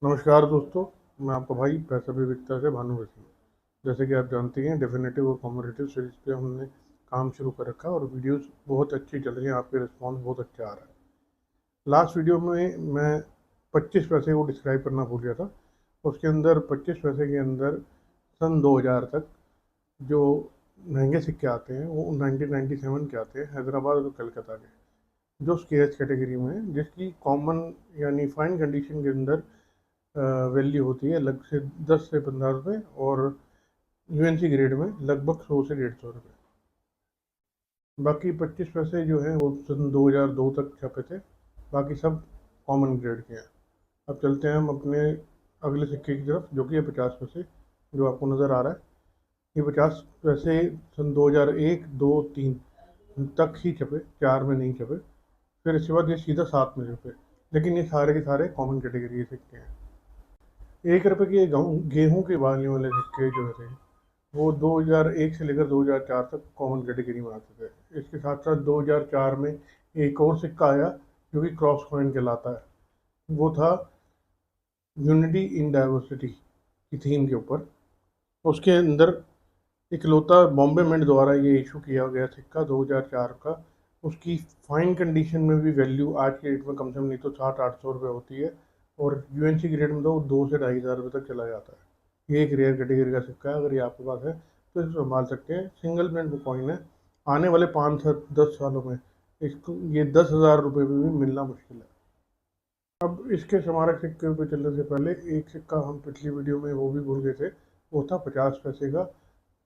नमस्कार दोस्तों। मैं आपका भाई पैसा भी बिकता से भानु वैसी। जैसे कि आप जानते हैं, डेफिनेटिव और कॉम्पिटिटिव सीरीज पे हमने काम शुरू कर रखा है और वीडियोस बहुत अच्छी चल रही हैं। आपके रिस्पांस बहुत अच्छा आ रहा है। लास्ट वीडियो में मैं 25 पैसे को डिस्क्राइब करना भूल गया था। उसके अंदर 25 पैसे के अंदर सन 2000 तक जो महंगे सिक्के आते हैं वो 1997 के आते हैं, हैदराबाद और कलकत्ता के, जो स्केच कैटेगरी में है, जिसकी कॉमन यानी फाइन कंडीशन के अंदर वैल्यू होती है अलग से 10 से 15 रुपये, और यूएनसी ग्रेड में लगभग 100 से 150 रुपये। बाकी 25 पैसे जो हैं वो सन 2002 तक छपे थे। बाकी सब कॉमन ग्रेड के हैं। अब चलते हैं हम अपने अगले सिक्के की तरफ, जो कि है 50 पैसे, जो आपको नज़र आ रहा है। ये 50 पैसे सन 2001, 2, 3 तक ही छपे, 4 में नहीं छपे। फिर इसके बाद ये सीधा 7 में छपे। लेकिन ये सारे के सारे कॉमन कैटेगरी के सिक्के हैं। 1 रुपये के गेहूं के बालने वाले सिक्के जो थे वो 2001 से लेकर 2004 तक कॉमन कैटेगरी में आते थे। इसके साथ साथ 2004 में एक और सिक्का आया जो कि क्रॉस कॉइन कहलाता है। वो था यूनिटी इन डाइवर्सिटी की थीम के ऊपर। उसके अंदर इकलौता बॉम्बे मिंट द्वारा ये इशू किया गया सिक्का 2004 का। उसकी फाइन कंडीशन में भी वैल्यू आज के डेट में कम से कम नहीं तो 700-800 रुपये होती है, और यूएनसी ग्रेड में तो 2 से 2,500 रुपये तक चला जाता है। ये एक रेयर कैटेगरी का सिक्का है। अगर ये आपके पास है तो इसे संभाल सकते हैं। सिंगल मिनट कॉइन है। आने वाले 5 से 10 सालों में इसको ये 10,000 रुपये में भी मिलना मुश्किल है। अब इसके स्मारक सिक्के पे चलने से पहले एक सिक्का हम पिछली वीडियो में वो भी भूल गए थे। वो था 50 पैसे का।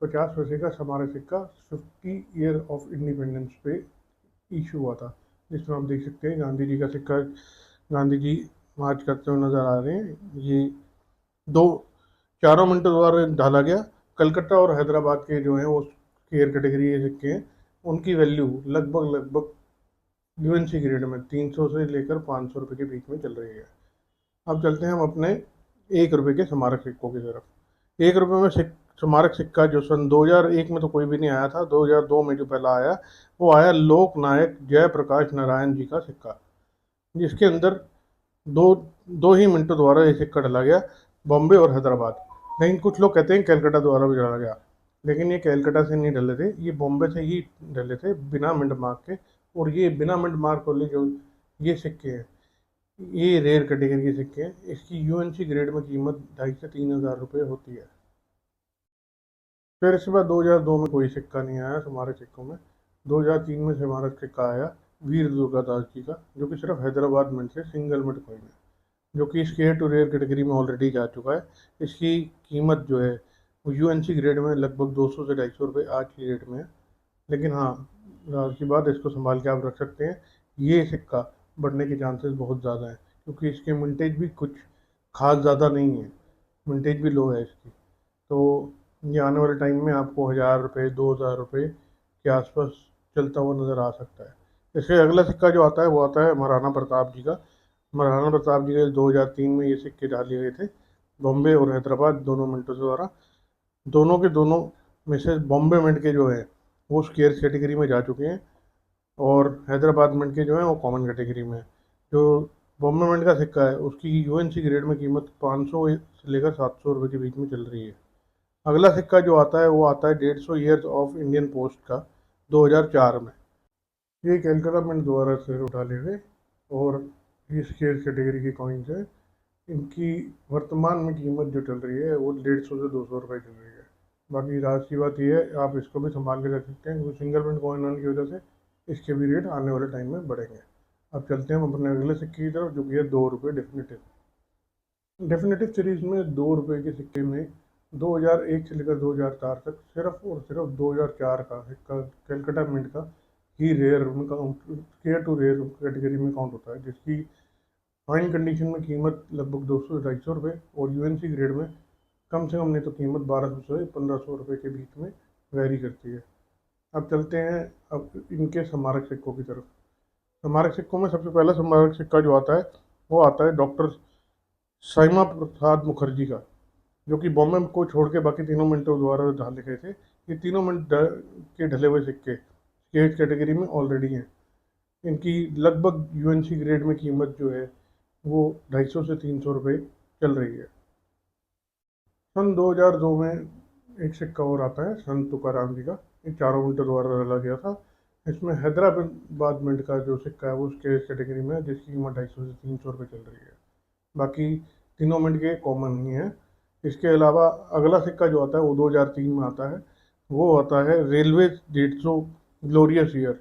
50 पैसे का स्मारक सिक्का 50 ईयर ऑफ इंडिपेंडेंस पे इशू हुआ था, जिसमें आप देख सकते हैं गांधी जी का सिक्का। गांधी जी मार्च करते हुए नजर आ रहे हैं। ये दो चारों मिनटों द्वारा ढाला गया। कलकत्ता और हैदराबाद के जो हैं वो केयर कैटेगरी के सिक्के हैं। उनकी वैल्यू लगभग लगभग यूएनसी ग्रेड में 300 से लेकर 500 रुपये के बीच में चल रही है। अब चलते हैं हम अपने 1 रुपये के स्मारक सिक्कों की तरफ। 1 रुपये में स्मारक सिक्का जो सन 2001 में तो कोई भी नहीं आया था, 2002 में जो पहला आया वो आया लोक नायक जयप्रकाश नारायण जी का सिक्का, जिसके अंदर दो दो ही मिनटों द्वारा ये सिक्का डाला गया, बॉम्बे और हैदराबाद। लेकिन कुछ लोग कहते हैं कैलकाटा द्वारा भी डाला गया, लेकिन ये कैलकाटा से नहीं डले थे, ये बॉम्बे से ही डले थे बिना मिंट मार्क के। और ये बिना मिंट मार्क वाले जो ये सिक्के हैं ये रेयर कैटेगरी के सिक्के हैं। इसकी यूएनसी ग्रेड में कीमत 2,500 से 3,000 रुपये होती है। फिर इसके बाद 2002 में कोई सिक्का नहीं आया हमारे सिक्कों में। 2003 में से हमारा सिक्का आया वीर दुर्गादास जी का, जो कि सिर्फ हैदराबाद मिंट से सिंगल मिंट कॉइन है, जो कि स्केयर टू रेयर कैटेगरी में ऑलरेडी जा चुका है। इसकी कीमत जो है वो यूएनसी ग्रेड में लगभग 200 से 250 रुपये आज की डेट में है। लेकिन हाँ, की बात, इसको संभाल के आप रख सकते हैं। ये सिक्का बढ़ने के चांसेस बहुत ज़्यादा हैं, क्योंकि इसके मिंटेज भी कुछ खास ज़्यादा नहीं है। मिंटेज भी लो है इसकी। तो ये आने वाले टाइम में आपको 1,000 रुपये 2,000 रुपये के आसपास चलता हुआ नज़र आ सकता है। इससे अगला सिक्का जो आता है वो आता है महाराणा प्रताप जी का। महाराणा प्रताप जी के 2003 में ये सिक्के डाले गए थे, बॉम्बे और हैदराबाद दोनों मिंटों से द्वारा। दोनों के दोनों में से बॉम्बे मिंट के जो है वो स्केयर कैटेगरी में जा चुके हैं, और हैदराबाद मिंट के जो हैं वो कॉमन कैटेगरी में है। जो बॉम्बे मिंट का सिक्का है उसकी यूएनसी ग्रेड में कीमत 500 से लेकर 700 रुपये के बीच में चल रही है। अगला सिक्का जो आता है वो आता है 150 ईयर्स ऑफ इंडियन पोस्ट का, 2004 में। ये कैलकाटा मिंट द्वारा से उठाले हुए और ये स्केयर कैटेगरी की कॉइन्स है। इनकी वर्तमान में कीमत जो चल रही है वो 150 से 200 रुपये चल रही है। बाकी राज की बात यह है, आप इसको भी संभाल के रख सकते हैं, क्योंकि सिंगल मिनट कॉइन होने की वजह से इसके भी रेट आने वाले टाइम में बढ़ेंगे। अब चलते हैं हम अपने अगले सिक्के की तरफ, जो कि है 2 रुपये डेफिनेटिव। डेफिनेटिव सीरीज में 2 रुपये के सिक्के में 2001 से लेकर 2004 तक सिर्फ और सिर्फ 2004 का सिक्का कैलकाटा मिंट का ही रेयर में count, care to rare category में काउंट होता है, जिसकी फाइन कंडीशन में कीमत लगभग 200 से 250 रुपये, और यूएनसी ग्रेड में कम से कम नहीं तो कीमत 1,200 से 1,500 रुपये के बीच में वेरी करती है। अब चलते हैं अब इनके स्मारक सिक्कों की तरफ। स्मारक सिक्कों में सबसे पहला स्मारक सिक्का जो आता है वो आता है डॉक्टर श्यामा प्रसाद मुखर्जी का, जो कि बॉम्बे को छोड़ के बाकी तीनों मिनटों द्वारा ढाले गए थे। ये तीनों मिनट के ढले हुए सिक्के स्टेट कैटेगरी में ऑलरेडी हैं। इनकी लगभग यूएनसी ग्रेड में कीमत जो है वो 250 से 300 रुपये चल रही है। सन 2002 में एक सिक्का और आता है संत तुकाराम जी का, ये चारों मिनटों द्वारा डाला गया था। इसमें हैदराबाद मिंट का जो सिक्का है वो उसके कैटेगरी में है, जिसकी कीमत 250 से 300 रुपये चल रही है। बाकी तीनों मिनट के कॉमन ही है। इसके अलावा अगला सिक्का जो आता है वो 2003 में आता है। वो आता है रेलवे 150 ग्लोरियस ईयर,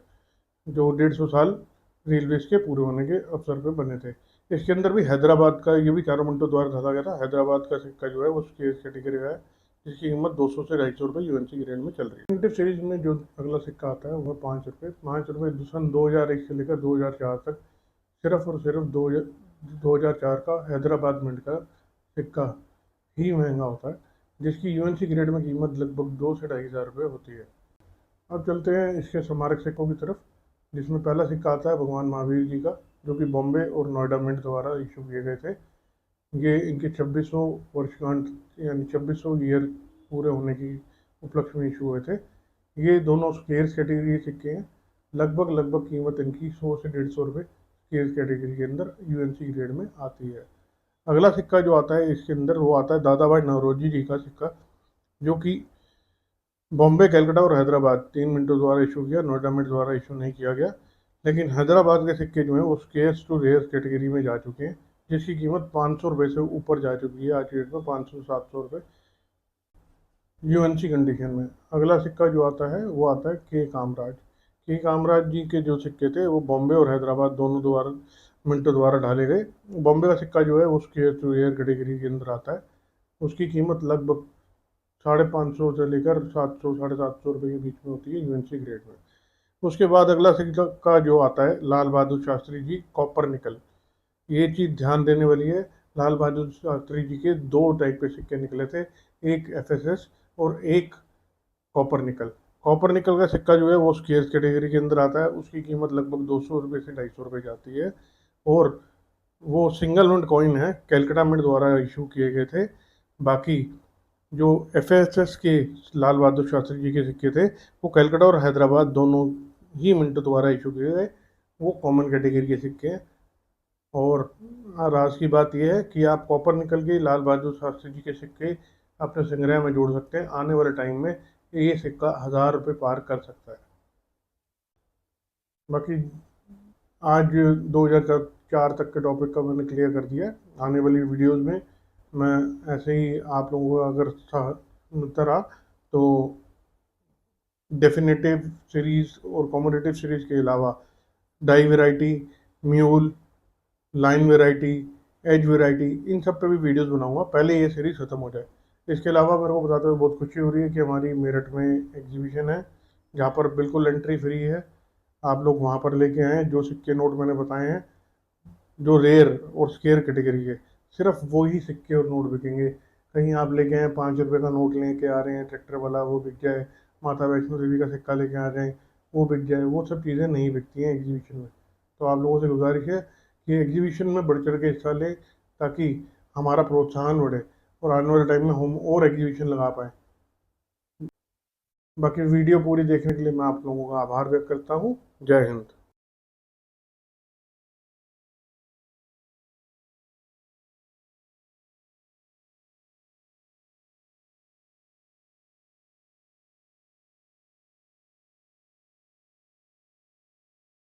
जो 150 साल रेलवेज के पूरे होने के अवसर पर बने थे। इसके अंदर भी हैदराबाद का, ये भी चारों मिनटों द्वारा डाला गया था। हैदराबाद का सिक्का जो है वो उसकी कैटेगरी का है, जिसकी कीमत 200 से 250 रुपये यूएनसी ग्रेड में चल रही है। प्रिंटेड सीरीज में जो अगला सिक्का आता है वो 5 रुपये। 5 रुपये सन 2001 से लेकर 2004 तक सिर्फ और सिर्फ 2004 का हैदराबाद मिंट का सिक्का ही महंगा होता है, जिसकी यूएनसी ग्रेड में कीमत लगभग 2 से 2,500 रुपये होती है। अब चलते हैं इसके स्मारक सिक्कों की तरफ, जिसमें पहला सिक्का आता है भगवान महावीर जी का, जो कि बॉम्बे और नोएडा मिंट द्वारा इशू किए गए थे। ये इनके 2600 वर्षगांठ यानी 2600 ईयर पूरे होने की उपलक्ष्य में इशू हुए थे। ये दोनों स्केयर्स कैटेगरी के सिक्के हैं। लगभग कीमत इनकी 100 से 150 रुपये स्केयर्स कैटेगरी के अंदर यूएनसी ग्रेड में आती है। अगला सिक्का जो आता है इसके अंदर वो आता है दादा भाई नौरोजी जी का सिक्का, जो कि बॉम्बे, कलकत्ता और हैदराबाद 3 मिनटों द्वारा इशू किया, नोएडा मिंट द्वारा इशू नहीं किया गया। लेकिन हैदराबाद के सिक्के जो हैं वो स्केयर्स टू रेयर कैटेगरी में जा चुके हैं, जिसकी कीमत 500 रुपये से ऊपर जा चुकी है आज की डेट में, 500-700 रुपये यूएनसी कंडीशन में। अगला सिक्का जो आता है वो आता है के कामराज। के कामराज जी के जो सिक्के थे वो बॉम्बे और हैदराबाद दोनों द्वारा मिंटों द्वारा ढाले गए। बॉम्बे का सिक्का जो है वो स्केयर्स टू रेयर कैटेगरी के अंदर आता है। उसकी कीमत लगभग 550 से लेकर 700 750 रुपये के बीच में होती है यूएनसी ग्रेड में। उसके बाद अगला सिक्का जो आता है लाल बहादुर शास्त्री जी कॉपर निकल। ये चीज़ ध्यान देने वाली है, लाल बहादुर शास्त्री जी के 2 टाइप के सिक्के निकले थे, एक एफएसएस और एक कॉपर निकल। कॉपर निकल का सिक्का जो है वो स्केयर्स कैटेगरी के अंदर आता है। उसकी कीमत लगभग 200 रुपये से 250 रुपये जाती है, और वो सिंगल मिंट कॉइन है, कैलकाटा मिंट द्वारा इशू किए गए थे। बाकी जो एफएसएस के लाल बहादुर शास्त्री जी के सिक्के थे वो कलकत्ता और हैदराबाद दोनों ही मिंटों द्वारा इशू किए गए, वो कॉमन कैटेगरी के सिक्के हैं। और राज की बात यह है कि आप कॉपर निकल के लाल बहादुर शास्त्री जी के सिक्के अपने संग्रह में जोड़ सकते हैं। आने वाले टाइम में ये सिक्का 1000 रुपये पार कर सकता है। बाकी आज 2004 तक के टॉपिक का मैंने क्लियर कर दिया। आने वाली वीडियोस में मैं ऐसे ही आप लोगों को अगर मिलता रहा तो डेफिनेटिव सीरीज़ और कॉम्पिटिटिव सीरीज़ के अलावा die variety, mule, line variety, edge variety, इन सब पे भी वीडियोस बनाऊंगा, पहले ये सीरीज़ ख़त्म हो जाए। इसके अलावा मेरे को बताते हुए बहुत खुशी हो रही है कि हमारी मेरठ में एग्जीबिशन है, जहाँ पर बिल्कुल एंट्री फ्री है। आप लोग वहाँ पर लेके आएँ। जो सिक्के नोट मैंने बताए हैं, जो रेयर और स्केयर कैटेगरी के, सिर्फ वो ही सिक्के और नोट बिकेंगे। कहीं आप लेके आए 5 रुपये का नोट लेके आ रहे हैं ट्रैक्टर वाला, वो बिक जाए, माता वैष्णो देवी का सिक्का लेके आ जाए वो बिक जाए, वो सब चीज़ें नहीं बिकती हैं एग्जीबिशन में। तो आप लोगों से गुजारिश है कि एग्जीबिशन में बढ़ चढ़ के हिस्सा लें, ताकि हमारा प्रोत्साहन बढ़े और आने वाले टाइम में हम और एग्जीबिशन लगा पाएँ। बाकी वीडियो पूरी देखने के लिए मैं आप लोगों का आभार व्यक्त करता हूँ। जय हिंद।